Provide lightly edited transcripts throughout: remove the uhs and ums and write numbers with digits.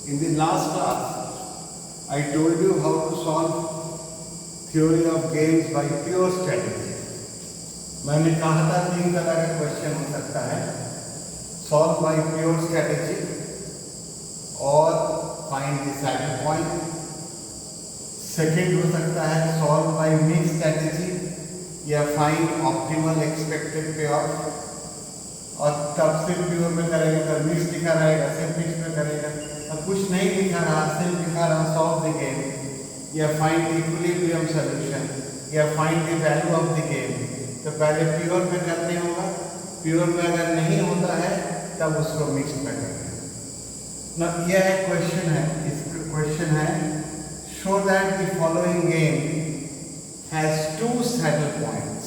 In the last class, I told you how to solve theory of games by pure strategy. मैंने कहा था 3 तरह का question हो सकता है, सॉल्व बाय प्योर स्ट्रेटेजी और find the saddle point. Second हो सकता है सॉल्व बाय मिक्स स्ट्रेटेजी या फाइंड ऑप्टिमल एक्सपेक्टेड पे ऑफ। और तब सिर्फ प्योर में करेगा तो मिक्स लिखा रहेगा, सिर्फ मिक्स में करेगा और कुछ नहीं लिखा रहा, सिर्फ लिखा रहा सॉल्व द गेम या फाइंड इक्विलिब्रियम सॉल्यूशन या find the value of the game. तो पहले प्योर में करने होगा, प्योर में अगर नहीं होता है तब उसको मिक्स में करना है ना। यह एक क्वेश्चन है, इस क्वेश्चन है show that the following game has 2 saddle points.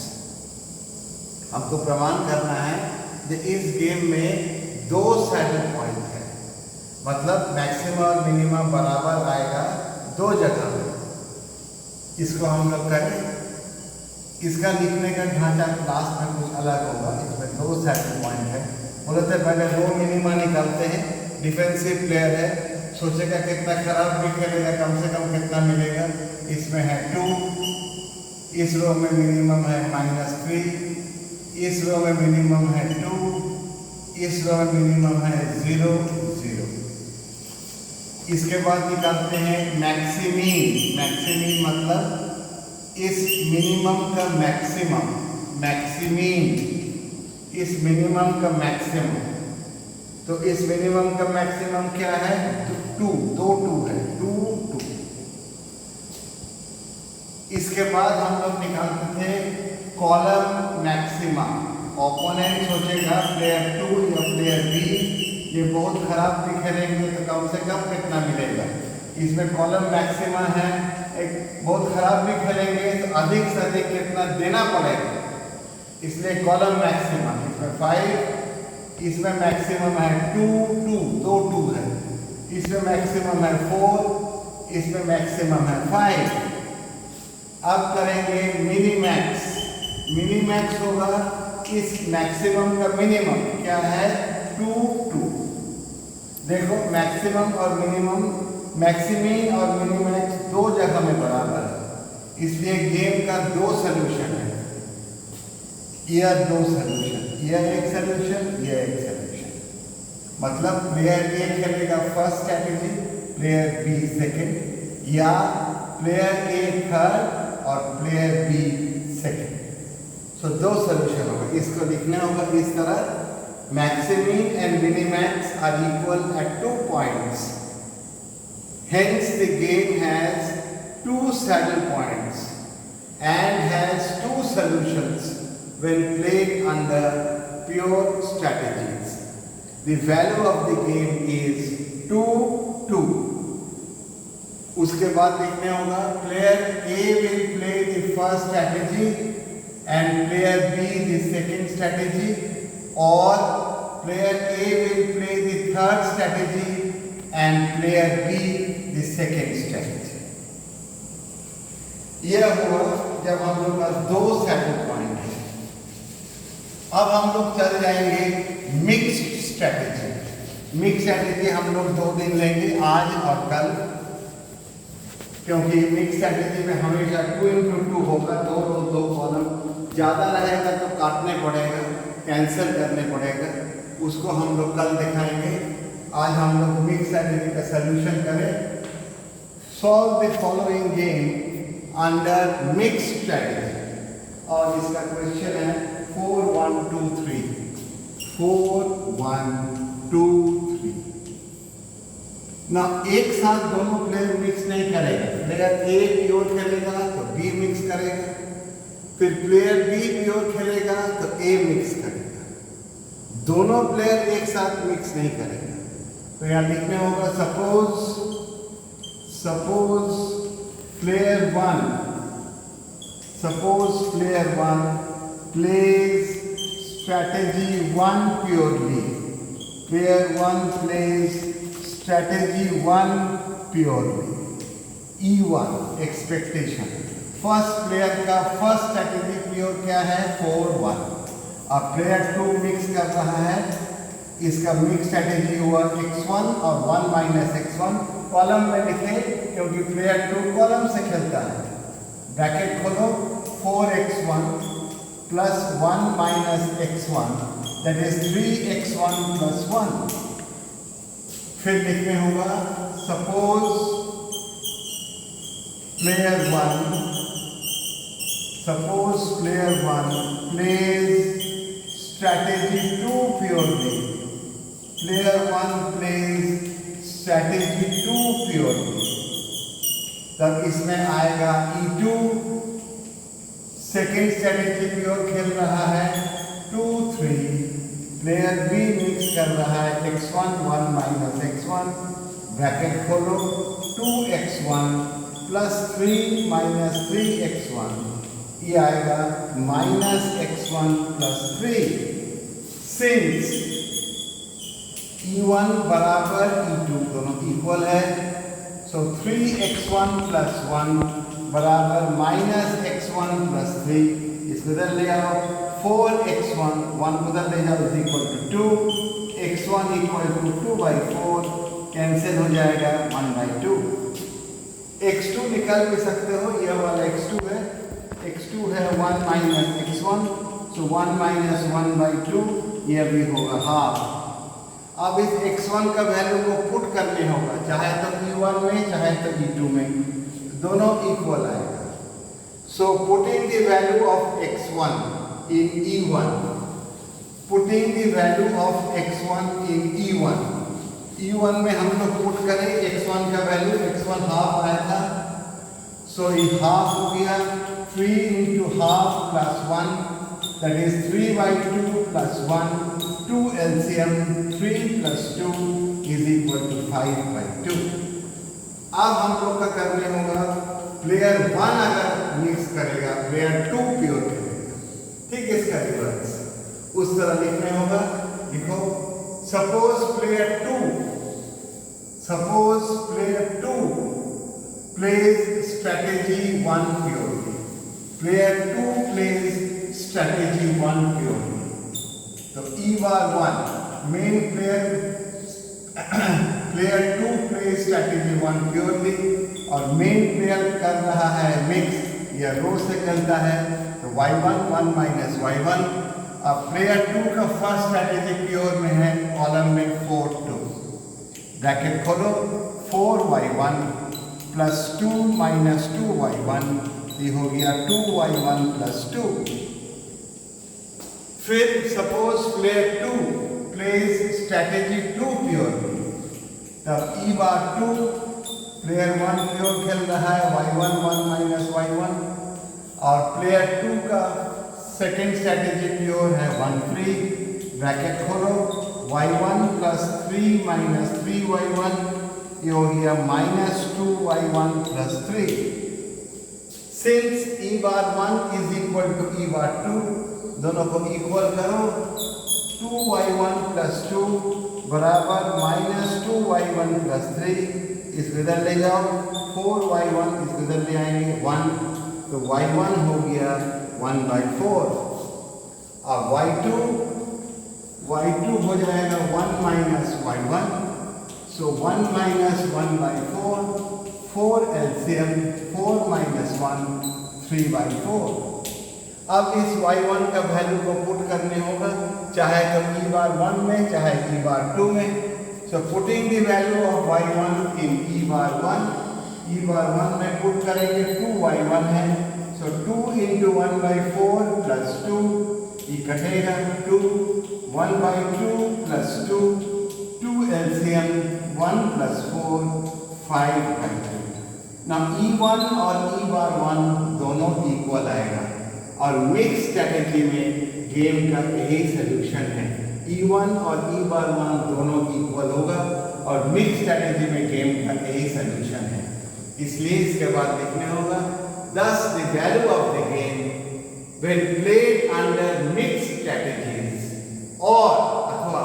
हमको प्रमाण करना है कि इस गेम में 2 सैडल पॉइंट है, मतलब मैक्सिमम और मिनिमम बराबर आएगा 2 जगह में। इसको हम लोग करें, इसका लिखने का ढांचा क्लास में कुछ अलग होगा। इसमें 2 सैडल पॉइंट है। बोलते पहले 2 मिनिमा निकालते हैं। डिफेंसिव प्लेयर है, सोचेगा कितना खराब भी खेलेगा, कम से कम कितना मिलेगा। इसमें है 2, इस रो में मिनिमम है -3, इस रो में मिनिमम है 2, इस रो में मिनिमम है 0, 0। इसके बाद निकालते हैं मैक्सिमीन। मैक्सिमीन मतलब इस मिनिमम का मैक्सिमम, मैक्सिमीन इस मिनिमम का मैक्सिमम। तो इस मिनिमम का मैक्सिमम क्या है? 2, 2 है, 2, 2। इसके बाद हम लोग निकालते थे कॉलम मैक्सिमा। ओपोनेंट सोचेगा प्लेयर 2 या प्लेयर बी ये बहुत खराब भी खेलेंगे तो कम से कम कितना मिलेगा। इसमें कॉलम मैक्सिमा है, एक बहुत खराब भी खेलेंगे तो अधिक से अधिक कितना देना पड़ेगा, इसलिए कॉलम मैक्सिमा। इसमें 5, इसमें मैक्सिमम है 2, 2 है। इसमें मैक्सिमम है 4, इसमें मैक्सिमम है 5। अब करेंगे मिनी मैक्स। मिनी मैक्स होगा इस मैक्सिमम का मिनिमम क्या है? 2। देखो मैक्सिमम और मिनिमम, मैक्सिमीन और मिनिमैक्स 2 जगह में बराबर है, इसलिए गेम का 2 सॉल्यूशन है। यह 2 सॉल्यूशन, यह एक सॉल्यूशन, यह एक सॉल्यूशन। मतलब प्लेयर ए खेलेगा first strategy, player B second, या प्लेयर ए थर्ड और player B second. So 2 solution होगा। इसको लिखना होगा इस तरह, maximin and minimax are equal at 2 points, hence the game has 2 saddle points and has 2 solutions when played under pure strategies. The value of the game is 2, 2. उसके बाद लिखने होगा player A will play the first strategy and player B the second strategy, or player A will play the third strategy and player B the second strategy। यह हुआ जब हम लोग पास 2 saddle point है। अब हम लोग चल जाएंगे मिक्स्ड स्ट्रेटेजी। मिक्स स्ट्रेटेजी हम लोग 2 दिन लेंगे, आज और कल, क्योंकि मिक्स स्ट्रेटेजी में हमेशा 2x2 होगा, 2 रो 2 कॉलम। ज़्यादा रहेगा तो काटने पड़ेगा, कैंसिल करने पड़ेगा, उसको हम लोग कल दिखाएंगे। आज हम लोग मिक्स स्ट्रेटेजी का सॉल्यूशन करें। Solve the following game under mix strategy, और इसका क्वेश्चन है 4, 1, 2, 3। 4, 1, 2, 3 ना। एक साथ दोनों प्लेयर मिक्स नहीं करेगा। प्लेयर ए प्योर खेलेगा तो बी मिक्स करेगा, फिर प्लेयर बी प्योर खेलेगा तो ए मिक्स करेगा। दोनों प्लेयर एक साथ मिक्स नहीं करेगा। तो यहाँ लिखने होगा suppose player 1 plays strategy 1 purely. Player 1 plays strategy 1 purely. E1 expectation, first player का फर्स्ट स्ट्रैटेजी प्योर क्या है? 4, 1। अब प्लेयर 2 मिक्स कर रहा है इसका मिक्स स्ट्रैटेजी हुआ x1 और 1 माइनस x1 कॉलम में लिखे क्योंकि प्लेयर 2 कॉलम से खेलता है। ब्रैकेट खोलो 4x1 plus 1 minus x1 that is 3x1 plus 1। फिर लिखने होगा suppose player 1 plays strategy 2 purely। Player 1 plays strategy 2 purely। तब इसमें आएगा E2 सेकेंड स्ट्रैटेजी प्योर खेल रहा है 2-3। प्लेयर बी मिक्स कर रहा है x1 1 माइनस x1 ब्रैकेट खोलो 2x1 प्लस 3 माइनस 3x1 ये आएगा minus x1 plus 3। Since E1 बराबर E2 दोनों इक्वल है सो 3x1 प्लस 1 बराबर माइनस x1 प्लस 3। इसको बदल ले आओ 4x1 1 बदल ले जाओ is equal to 2 x1 equal to 2/4 cancel हो जाएगा 1/2। x2 निकाल भी सकते हो यह वाला x2 है है 1 माइनस x1 सो 1 माइनस 1/2 यह भी होगा हाफ। अब इस x1 का वैल्यू को पुट करने होगा चाहे तो E1 में चाहे तो E2 में दोनों इक्वल आएगा। So putting the value of x1 in E1 putting the value of x1 in E1 में हम लोग पुट करें x1 का वैल्यू x1 हाफ आया था सो ये हाफ हो गया 3 into half plus 1 that is 3/2 plus 1 2 LCM 3 plus 2 is equal to 5/2। अब हम लोग का करने होगा प्लेयर 1 अगर मिक्स करेगा प्लेयर 2 प्योर करेगा ठीक है इसका रिवर्स उस तरह लिखने होगा। लिखो suppose player 2 plays strategy 1 purely। Player 2 plays strategy 1 purely। तो E bar 1 main player 2 plays strategy 1 purely और मेन प्लेयर कर रहा है मिक्स या रो से करता है तो y1 1 माइनस y1। अब प्लेयर 2 का फर्स्ट स्ट्रैटेजी प्योर में है कॉलम में 4-2 ब्रैकेट खोलो 4y1 प्लस 2 माइनस 2y1 ये हो गया 2y1 प्लस 2। फिर suppose player 2 plays strategy 2 pure तब E बार 2 प्लेयर 1 प्योर खेल रहा है y1 1 माइनस y1 और प्लेयर 2 का सेकेंड स्ट्रैटेजी प्योर है 1-3 ब्रैकेट खोलो y1 प्लस 3 माइनस 3y1 ये हो गया minus 2y1 plus 3। Since E bar 1 is equal to E bar 2 दोनों को इक्वल करो 2y1 प्लस 2 बराबर माइनस 2y1 प्लस 3 इस इधर ले जाओ 4y1 इस इधर ले आएंगे 1 तो y1 हो गया 1/4 और y2 हो जाएगा 1 माइनस y1 सो 1 माइनस 1/4 4 LCM 4 माइनस 1 3/4। अब इस y1 का वैल्यू को पुट करने होगा चाहे तो E बार 1 में चाहे E बार 2 में। So putting the value of y1 in E bar 1 में पुट करेंगे 2y1 है सो 2 into 1/4 प्लस 2 ये कटेगा 2 1/2 plus 2 2 LCM 1 plus 4 5/2। Now E1 और E बार 1 दोनों इक्वल आएगा और मिक्स स्ट्रैटेजी में गेम का यही सोल्यूशन है। E1 और E बार 1 दोनों इक्वल होगा और मिक्स स्ट्रैटेजी में गेम का यही सोल्यूशन है इसलिए इसके बाद लिखने होगा thus the value of the game when played under mixed strategies or अथवा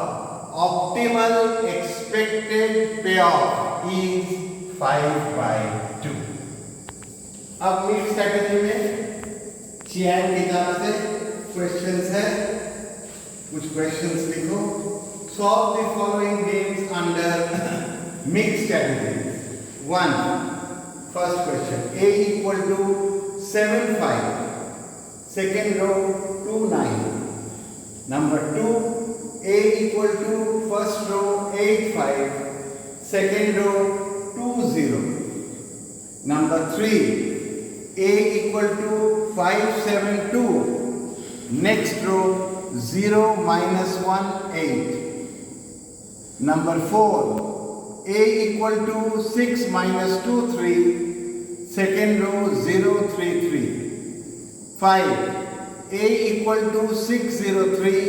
optimal expected payoff is 5/2। अब मिक्स स्ट्रैटेजी में चियान की तरफ से क्वेश्चंस है कुछ क्वेश्चंस लिखो solve the following games under mixed categories. 1. First question. A equal to 7, 5. Second row 2, 9. Number 2. A equal to first row 8, 5. Second row 2, 0. Number 3. A equal to 5, 7, 2. Next row 0, -1, 8. Number 4. A equal to 6, -2, 3. Second row 0, 3, 3. 5. A equal to 6, 0, 3.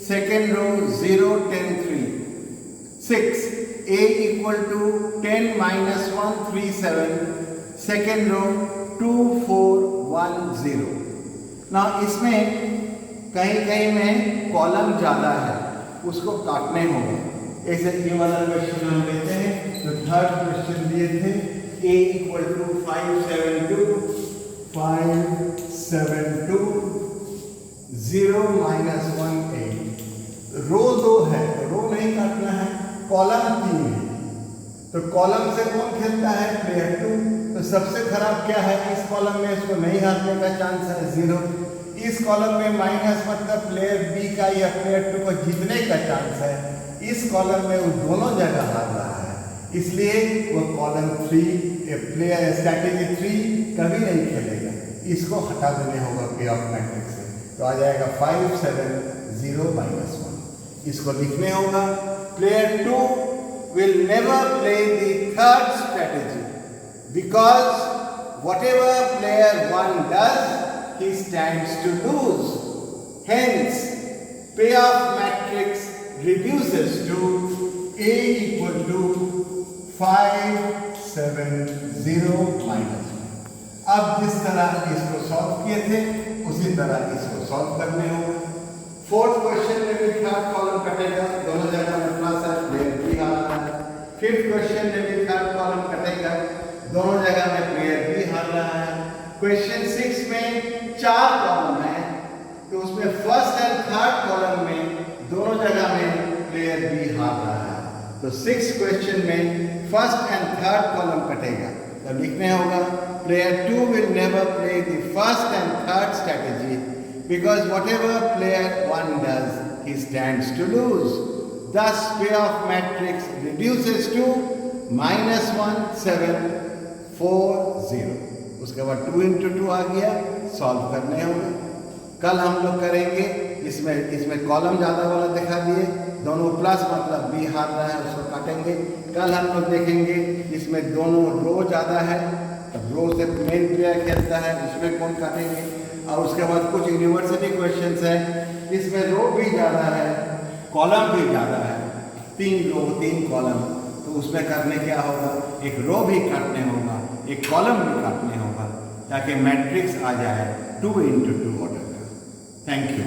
Second row 0, 10, 3. 6. A equal to 10, -1, 3, 7. Second row 2, 4, 1, 0. Now इसमें कहीं में column ज़्यादा है, उसको काटने होंगे। ऐसे ये वाला क्वेश्चन हम लेते हैं, तो थर्ड क्वेश्चन दिए थे A इक्वल टू 5, 7, 2, 5, 7, 2, 0, -1, 8। रो 2 है, रो नहीं काटना है, कॉलम 3 है, तो कॉलम से कौन खेलता है? प्लेयर 2। तो सबसे खराब क्या है? इस कॉलम में इसको नहीं हारने का चांस है 0। इस कॉलम में माइनस मतलब प्लेयर बी का या प्लेयर 2 को जीतने का चांस है। इस कॉलम में वो दोनों जगह हार रहा है, इसलिए वो कॉलम 3 प्लेयर स्ट्रैटेजी 3 कभी नहीं खेलेगा। इसको हटा देने होगा पे ऑफ मैट्रिक्स से, तो आ जाएगा 5, 7, 0, -1। इसको लिखने होगा player 2 will never play the third strategy because whatever player 1 does, he stands to lose. Hence, payoff matrix reduces to A equal to 5, 7, 0, -1। अब जिस तरह इसको सॉल्व किए थे उसी तरह इसको सॉल्व करने होगा। फोर्थ क्वेश्चन में भी थर्ड कॉलम कटेगा, दोनों जगह में प्लस है, प्लेयर बी हार रहा है। फिफ्थ क्वेश्चन में भी थर्ड कॉलम कटेगा, दोनों जगह में प्लेयर बी हार रहा है। क्वेश्चन 6 में 4 कॉलम है, तो उसमें फर्स्ट एंड थर्ड कॉलम में दोनों जगह में प्लेयर बी हार रहा है। तो 6 क्वेश्चन में फर्स्ट एंड थर्ड कॉलम कटेगा, तब लिखने होगा player 2 will never play the first and third strategy because whatever player 1 does, he stands to lose. Thus, payoff matrix reduces to -1, 7, 4, 0। उसके बाद 2 into 2 आ गया, सॉल्व करने होंगे। कल हम लोग करेंगे, इसमें कॉलम ज़्यादा वाला दिखा दिए, दोनों प्लस मतलब बी हार रहा है, उसको काटेंगे। कल हम लोग देखेंगे इसमें दोनों रो ज़्यादा है, तब रो से मेन प्लेयर खेलता है, उसमें कौन काटेंगे। और उसके बाद कुछ यूनिवर्सिटी क्वेश्चंस है, इसमें रो भी ज़्यादा है, कॉलम भी ज़्यादा है, 3 रो 3 कॉलम, तो उसमें करने क्या होगा, एक रो भी काटने होगा, एक कॉलम भी काटने होगा, ताकि मैट्रिक्स आ जाए 2 into 2 ऑर्डर का। Thank you.